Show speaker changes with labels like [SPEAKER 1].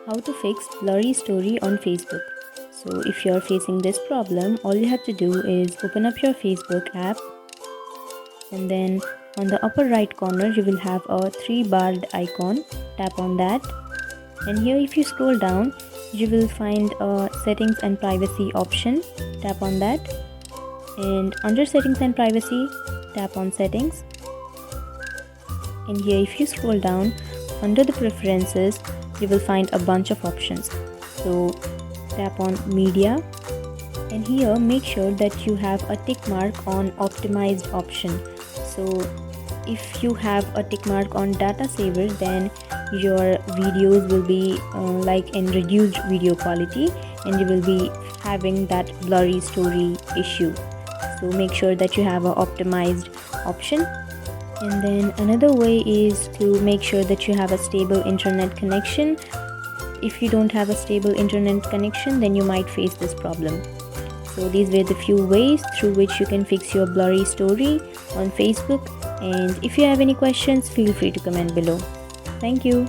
[SPEAKER 1] How to fix blurry story on Facebook. So if you're facing this problem, all you have to do is open up your Facebook app, and then on the upper right corner you will have a 3-barred icon. Tap on that, and here if you scroll down you will find a settings and privacy option. Tap on that, and under settings and privacy tap on settings, and here if you scroll down under the preferences you will find a bunch of options. So tap on media, and here make sure that you have a tick mark on optimized option. So if you have a tick mark on data saver, then your videos will be like in reduced video quality, and you will be having that blurry story issue. So make sure that you have an optimized option. And then another way is to make sure that you have a stable internet connection. If you don't have a stable internet connection, then you might face this problem. So these were the few ways through which you can fix your blurry story on Facebook. And if you have any questions, feel free to comment below. Thank you.